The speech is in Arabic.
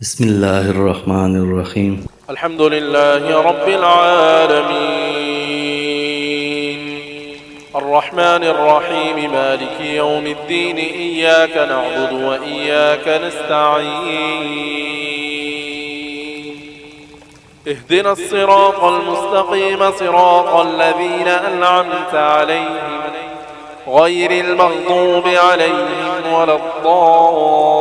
بسم الله الرحمن الرحيم. الحمد لله رب العالمين الرحمن الرحيم مالك يوم الدين إياك نعبد وإياك نستعين اهدنا الصراط المستقيم صراط الذين أنعمت عليهم غير المغضوب عليهم ولا الضالين